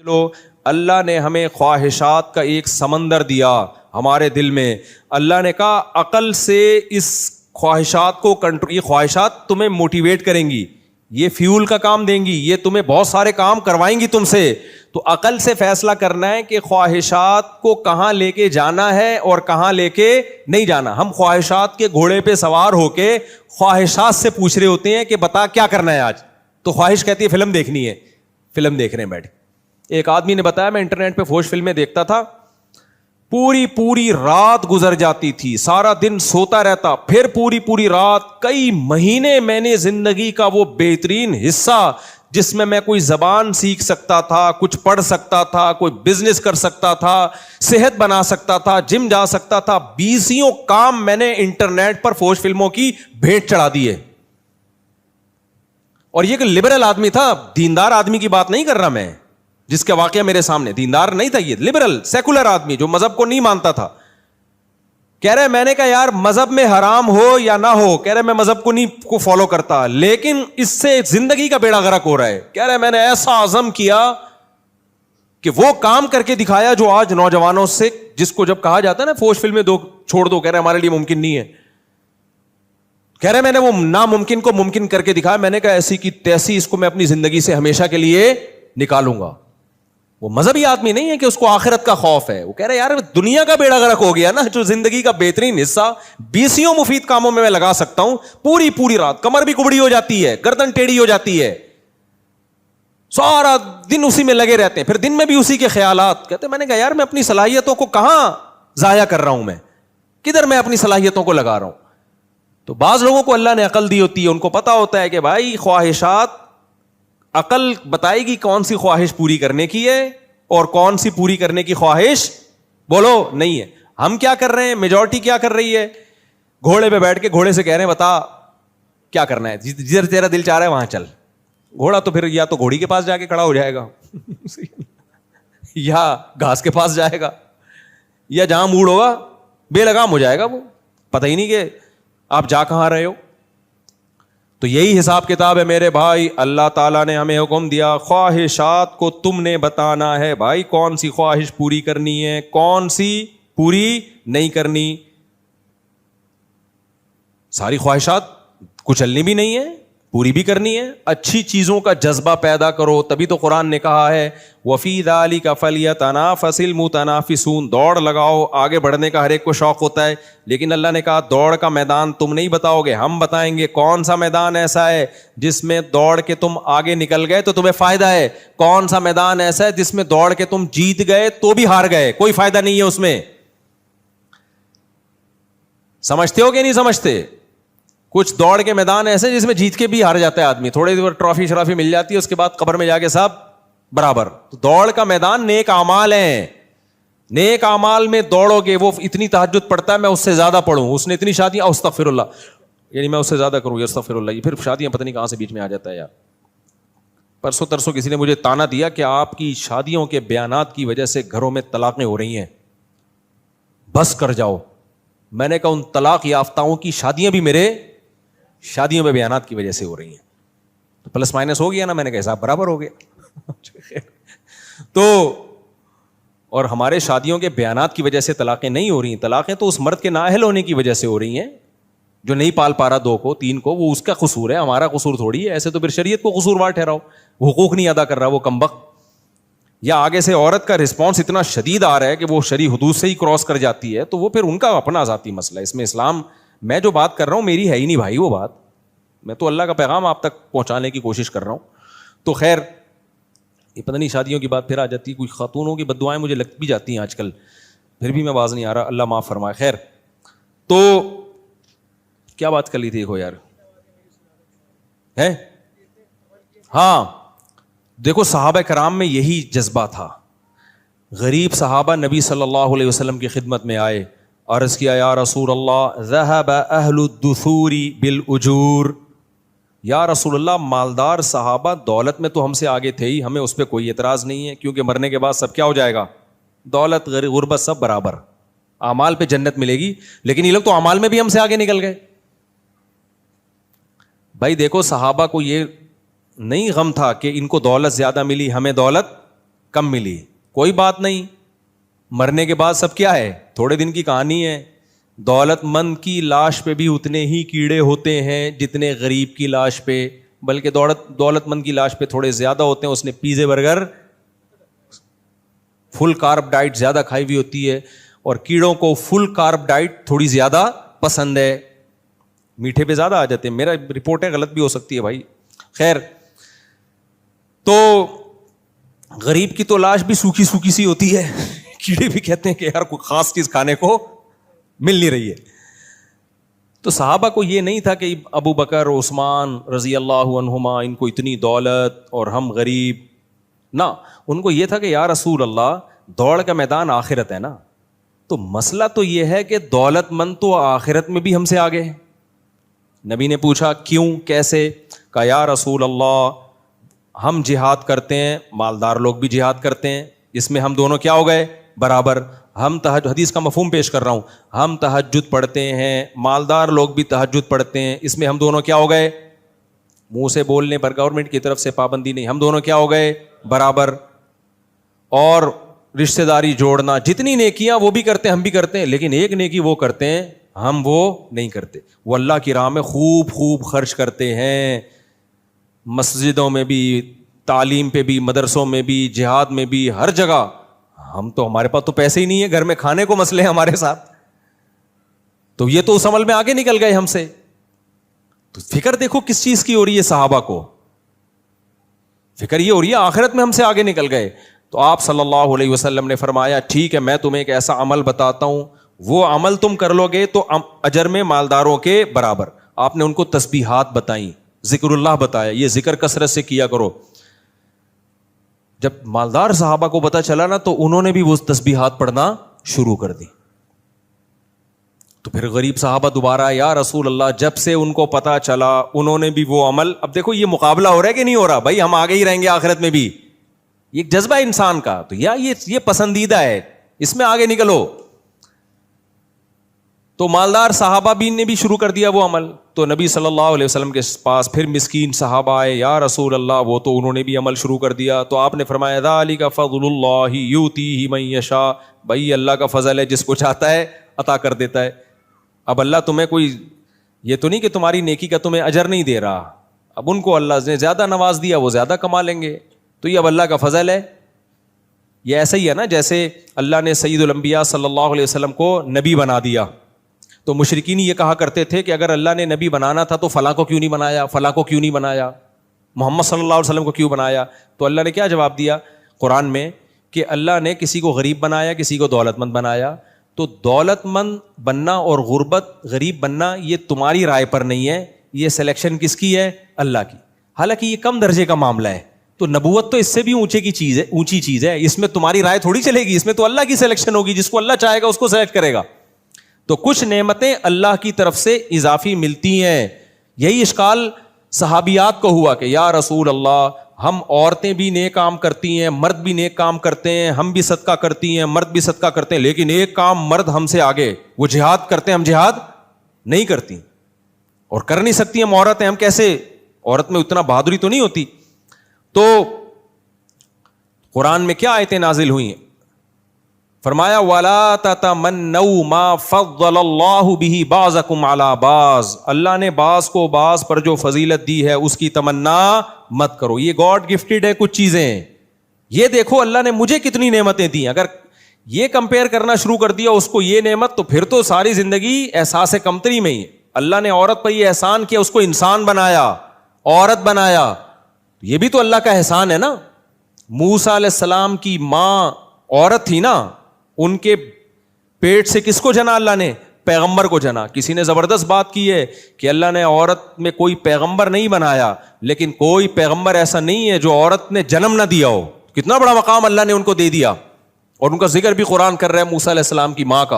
لو اللہ نے ہمیں خواہشات کا ایک سمندر دیا ہمارے دل میں. اللہ نے کہا عقل سے اس خواہشات کو کنٹرول, یہ خواہشات تمہیں موٹیویٹ کریں گی, یہ فیول کا کام دیں گی, یہ تمہیں بہت سارے کام کروائیں گی تم سے. تو عقل سے فیصلہ کرنا ہے کہ خواہشات کو کہاں لے کے جانا ہے اور کہاں لے کے نہیں جانا. ہم خواہشات کے گھوڑے پہ سوار ہو کے خواہشات سے پوچھ رہے ہوتے ہیں کہ بتا کیا کرنا ہے آج. تو خواہش کہتی ہے فلم دیکھنی ہے, فلم دیکھ رہے ہیں بیٹھ. ایک آدمی نے بتایا میں انٹرنیٹ پہ فوش فلمیں دیکھتا تھا, پوری رات گزر جاتی تھی, سارا دن سوتا رہتا, پھر پوری رات, کئی مہینے میں نے زندگی کا وہ بہترین حصہ جس میں میں کوئی زبان سیکھ سکتا تھا, کچھ پڑھ سکتا تھا, کوئی بزنس کر سکتا تھا, صحت بنا سکتا تھا, جم جا سکتا تھا, 20 کام میں نے انٹرنیٹ پر فوش فلموں کی بھیٹ چڑھا دی ہے. اور یہ کہ لبرل آدمی تھا, دیندار آدمی کی بات نہیں کر رہا میں, جس کا واقعہ میرے سامنے دیندار نہیں تھا, یہ لبرل سیکولر آدمی جو مذہب کو نہیں مانتا تھا. کہہ رہے میں نے کہا یار مذہب میں حرام ہو یا نہ ہو, کہہ رہے میں مذہب کو نہیں کو فالو کرتا, لیکن اس سے زندگی کا بیڑا غرق ہو رہا ہے. کہہ رہے میں نے ایسا عزم کیا کہ وہ کام کر کے دکھایا جو آج نوجوانوں سے, جس کو جب کہا جاتا ہے نا فوش فلمیں دو چھوڑ دو, کہہ رہے ہمارے لیے ممکن نہیں ہے. کہہ رہے میں نے وہ ناممکن کو ممکن کر کے دکھایا. میں نے کہا ایسی کی تیسی اس کو میں اپنی زندگی سے ہمیشہ کے لیے نکالوں گا. وہ مذہبی آدمی نہیں ہے کہ اس کو آخرت کا خوف ہے, وہ کہہ رہے یار دنیا کا بیڑا غرق ہو گیا نا, جو زندگی کا بہترین حصہ 20 مفید کاموں میں لگا سکتا ہوں, پوری رات کمر بھی کبڑی ہو جاتی ہے, گردن ٹیڑھی ہو جاتی ہے, سارا دن اسی میں لگے رہتے ہیں, پھر دن میں بھی اسی کے خیالات. کہتے میں نے کہا یار میں اپنی صلاحیتوں کو کہاں ضائع کر رہا ہوں, میں کدھر میں اپنی صلاحیتوں کو لگا رہا ہوں. تو بعض لوگوں کو اللہ نے عقل دی ہوتی ہے, ان کو پتا ہوتا ہے کہ بھائی خواہشات, عقل بتائے گی کون سی خواہش پوری کرنے کی ہے اور کون سی پوری کرنے کی خواہش بولو نہیں ہے. ہم کیا کر رہے ہیں, میجورٹی کیا کر رہی ہے, گھوڑے پہ بیٹھ کے گھوڑے سے کہہ رہے ہیں بتا کیا کرنا ہے, جدھر تیرا دل چاہ رہا ہے وہاں چل. گھوڑا تو پھر یا تو گھوڑی کے پاس جا کے کھڑا ہو جائے گا یا گھاس کے پاس جائے گا, یا جہاں موڑ ہوگا بے لگام ہو جائے گا, وہ پتہ ہی نہیں کہ آپ جا کہاں رہے ہو. تو یہی حساب کتاب ہے میرے بھائی. اللہ تعالیٰ نے ہمیں حکم دیا خواہشات کو تم نے بتانا ہے بھائی, کون سی خواہش پوری کرنی ہے, کون سی پوری نہیں کرنی. ساری خواہشات کچلنی بھی نہیں ہے, پوری بھی کرنی ہے. اچھی چیزوں کا جذبہ پیدا کرو, تبھی تو قرآن نے کہا ہے وفی ذالک فلیتنافس المتنافسون, دوڑ لگاؤ, آگے بڑھنے کا ہر ایک کو شوق ہوتا ہے, لیکن اللہ نے کہا دوڑ کا میدان تم نہیں بتاؤ گے, ہم بتائیں گے. کون سا میدان ایسا ہے جس میں دوڑ کے تم آگے نکل گئے تو تمہیں فائدہ ہے, کون سا میدان ایسا ہے جس میں دوڑ کے تم جیت گئے تو بھی ہار گئے, کوئی فائدہ نہیں ہے اس میں. سمجھتے ہو کہ نہیں سمجھتے؟ کچھ دوڑ کے میدان ایسے جس میں جیت کے بھی ہار جاتا ہے آدمی, تھوڑی دیر ٹرافی شرافی مل جاتی ہے, اس کے بعد قبر میں جا کے سب برابر. تو دوڑ کا میدان نیک اعمال ہیں, نیک اعمال میں دوڑو گے. وہ اتنی تہجد پڑھتا ہے میں اس سے زیادہ پڑھوں, اس نے اتنی شادیاں استغفر اللہ, یعنی میں اس سے زیادہ کروں استغفر اللہ, یہ پھر شادیاں پتہ نہیں کہاں سے بیچ میں آ جاتا ہے یار. پرسوں ترسوں کسی نے مجھے تانا دیا کہ آپ کی شادیوں کے بیانات کی وجہ سے گھروں میں طلاقیں ہو رہی ہیں, بس کر جاؤ. میں نے کہا ان طلاق یافتاؤں کی شادیاں بھی میرے شادیوں میں بیانات کی وجہ سے ہو رہی ہیں, تو پلس مائنس ہو گیا نا, میں نے کہا حساب برابر ہو گیا. تو اور ہمارے شادیوں کے بیانات کی وجہ سے طلاقیں نہیں ہو رہی ہیں, طلاقیں تو اس مرد کے نااہل ہونے کی وجہ سے ہو رہی ہیں جو نہیں پال پا رہا 2 کو 3 کو, وہ اس کا قصور ہے, ہمارا قصور تھوڑی ہے. ایسے تو پھر شریعت کو قصوروار ٹھہراؤ, وہ حقوق نہیں ادا کر رہا وہ کمبخت, یا آگے سے عورت کا رسپانس اتنا شدید آ رہا ہے کہ وہ شرعی حدود سے ہی کراس کر جاتی ہے, تو وہ پھر ان کا اپنا ذاتی مسئلہ ہے. اس میں اسلام, میں جو بات کر رہا ہوں میری ہے ہی نہیں بھائی وہ بات, میں تو اللہ کا پیغام آپ تک پہنچانے کی کوشش کر رہا ہوں. تو خیر یہ پتہ نہیں شادیوں کی بات پھر آ جاتی ہے, کوئی خاتونوں کی بددعائیں مجھے لگ بھی جاتی ہیں آج کل, پھر بھی میں باز نہیں آ رہا, اللہ معاف فرمائے. خیر تو کیا بات کر لی تھی دیکھو یار ہے. ہاں دیکھو صحابہ کرام میں یہی جذبہ تھا. غریب صحابہ نبی صلی اللہ علیہ وسلم کی خدمت میں آئے, عرض کیا یا رسول اللہ ذهب اہل الدثور بالاجور, یا رسول اللہ مالدار صحابہ دولت میں تو ہم سے آگے تھے ہی, ہمیں اس پہ کوئی اعتراض نہیں ہے, کیونکہ مرنے کے بعد سب کیا ہو جائے گا, دولت غربت سب برابر, اعمال پہ جنت ملے گی. لیکن یہ لوگ تو اعمال میں بھی ہم سے آگے نکل گئے. بھائی دیکھو صحابہ کو یہ نہیں غم تھا کہ ان کو دولت زیادہ ملی ہمیں دولت کم ملی, کوئی بات نہیں, مرنے کے بعد سب کیا ہے, تھوڑے دن کی کہانی ہے. دولت مند کی لاش پہ بھی اتنے ہی کیڑے ہوتے ہیں جتنے غریب کی لاش پہ, بلکہ دولت مند کی لاش پہ تھوڑے زیادہ ہوتے ہیں. اس نے پیزے برگر فل کارب ڈائٹ زیادہ کھائی ہوئی ہوتی ہے, اور کیڑوں کو فل کارب ڈائٹ تھوڑی زیادہ پسند ہے, میٹھے پہ زیادہ آ جاتے ہیں. میرا رپورٹیں غلط بھی ہو سکتی ہے بھائی. خیر, تو غریب کی تو لاش بھی سوکھی سوکھی سی ہوتی ہے, کیڑے بھی کہتے ہیں کہ یار کوئی خاص چیز کھانے کو مل نہیں رہی ہے. تو صحابہ کو یہ نہیں تھا کہ ابو بکر عثمان رضی اللہ عنہما ان کو اتنی دولت اور ہم غریب, نہ, ان کو یہ تھا کہ یا رسول اللہ دوڑ کا میدان آخرت ہے نا, تو مسئلہ تو یہ ہے کہ دولت مند تو آخرت میں بھی ہم سے آگے ہے. نبی نے پوچھا کیوں, کیسے؟ کہا یا رسول اللہ ہم جہاد کرتے ہیں, مالدار لوگ بھی جہاد کرتے ہیں, اس میں ہم دونوں کیا ہو گئے, برابر. ہم حدیث کا مفہوم پیش کر رہا ہوں, ہم تہجد پڑھتے ہیں, مالدار لوگ بھی تہجد پڑھتے ہیں, اس میں ہم دونوں کیا ہو گئے, منہ سے بولنے پر گورنمنٹ کی طرف سے پابندی نہیں, ہم دونوں کیا ہو گئے, برابر. اور رشتہ داری جوڑنا, جتنی نیکیاں وہ بھی کرتے ہیں ہم بھی کرتے ہیں, لیکن ایک نیکی وہ کرتے ہیں ہم وہ نہیں کرتے. وہ اللہ کی راہ میں خوب خوب خرچ کرتے ہیں, مسجدوں میں بھی, تعلیم پہ بھی, مدرسوں میں بھی, جہاد میں بھی, ہر جگہ. ہم تو, ہمارے پاس تو پیسے ہی نہیں ہے, گھر میں کھانے کو مسئلے ہیں ہمارے ساتھ, تو یہ تو اس عمل میں آگے نکل گئے ہم سے. تو فکر دیکھو کس چیز کی ہو رہی ہے صحابہ کو, فکر یہ ہو رہی ہے آخرت میں ہم سے آگے نکل گئے. تو آپ صلی اللہ علیہ وسلم نے فرمایا ٹھیک ہے, میں تمہیں ایک ایسا عمل بتاتا ہوں, وہ عمل تم کر لو گے تو اجر میں مالداروں کے برابر. آپ نے ان کو تسبیحات بتائیں, ذکر اللہ بتایا, یہ ذکر کثرت سے کیا کرو. جب مالدار صحابہ کو پتا چلا نا, تو انہوں نے بھی وہ تسبیحات پڑھنا شروع کر دی. تو پھر غریب صحابہ دوبارہ, یا رسول اللہ, جب سے ان کو پتا چلا انہوں نے بھی وہ عمل. اب دیکھو یہ مقابلہ ہو رہا ہے کہ نہیں ہو رہا, بھائی ہم آگے ہی رہیں گے آخرت میں بھی, یہ ایک جذبہ انسان کا. تو یہ پسندیدہ ہے, اس میں آگے نکلو. تو مالدار صحابہ بھی نے بھی شروع کر دیا وہ عمل. تو نبی صلی اللہ علیہ وسلم کے پاس پھر مسکین صحابہ آئے, یا رسول اللہ, وہ تو انہوں نے بھی عمل شروع کر دیا. تو آپ نے فرمایا ذالک فضل اللہ یؤتیہ من یشاء, بھائی اللہ کا فضل ہے, جس کو چاہتا ہے عطا کر دیتا ہے. اب اللہ تمہیں کوئی یہ تو نہیں کہ تمہاری نیکی کا تمہیں اجر نہیں دے رہا, اب ان کو اللہ نے زیادہ نواز دیا, وہ زیادہ کما لیں گے, تو یہ اب اللہ کا فضل ہے. یہ ایسا ہی ہے نا جیسے اللہ نے سید الانبیاء صلی اللہ علیہ وسلم کو نبی بنا دیا, تو مشرکین یہ کہا کرتے تھے کہ اگر اللہ نے نبی بنانا تھا تو فلاں کو کیوں نہیں بنایا, فلاں کو کیوں نہیں بنایا, محمد صلی اللہ علیہ وسلم کو کیوں بنایا. تو اللہ نے کیا جواب دیا قرآن میں کہ اللہ نے کسی کو غریب بنایا, کسی کو دولت مند بنایا. تو دولت مند بننا اور غربت غریب بننا یہ تمہاری رائے پر نہیں ہے, یہ سلیکشن کس کی ہے, اللہ کی. حالانکہ یہ کم درجے کا معاملہ ہے, تو نبوت تو اس سے بھی اونچی چیز ہے, اس میں تمہاری رائے تھوڑی چلے گی, اس میں تو اللہ کی سلیکشن ہوگی, جس کو اللہ چاہے گا اس کو سلیکٹ کرے گا. تو کچھ نعمتیں اللہ کی طرف سے اضافی ملتی ہیں. یہی اشکال صحابیات کو ہوا کہ یا رسول اللہ, ہم عورتیں بھی نیک کام کرتی ہیں, مرد بھی نیک کام کرتے ہیں, ہم بھی صدقہ کرتی ہیں, مرد بھی صدقہ کرتے ہیں, لیکن ایک کام مرد ہم سے آگے, وہ جہاد کرتے ہیں, ہم جہاد نہیں کرتی, اور کر نہیں سکتی ہم عورتیں, ہم کیسے, عورت میں اتنا بہادری تو نہیں ہوتی. تو قرآن میں کیا آیتیں نازل ہوئی ہیں, فرمایا وَلَا تَتَمَنَّوْا مَا فَضَّلَ اللَّهُ بِهِ بَعْضَكُمْ عَلَى بَعْضٍ, اللہ نے بعض کو بعض پر جو فضیلت دی ہے اس کی تمنا مت کرو. یہ گاڈ گفٹڈ ہے کچھ چیزیں, یہ دیکھو اللہ نے مجھے کتنی نعمتیں دی. اگر یہ کمپیئر کرنا شروع کر دیا اس کو یہ نعمت, تو پھر تو ساری زندگی احساس کمتری میں ہی. اللہ نے عورت پر یہ احسان کیا, اس کو انسان بنایا, عورت بنایا, یہ بھی تو اللہ کا احسان ہے نا. موسیٰ علیہ السلام کی ماں عورت تھی نا, ان کے پیٹ سے کس کو جنا اللہ نے, پیغمبر کو جنا. کسی نے زبردست بات کی ہے کہ اللہ نے عورت میں کوئی پیغمبر نہیں بنایا, لیکن کوئی پیغمبر ایسا نہیں ہے جو عورت نے جنم نہ دیا ہو. کتنا بڑا مقام اللہ نے ان کو دے دیا, اور ان کا ذکر بھی قرآن کر رہا ہے موسیٰ علیہ السلام کی ماں کا.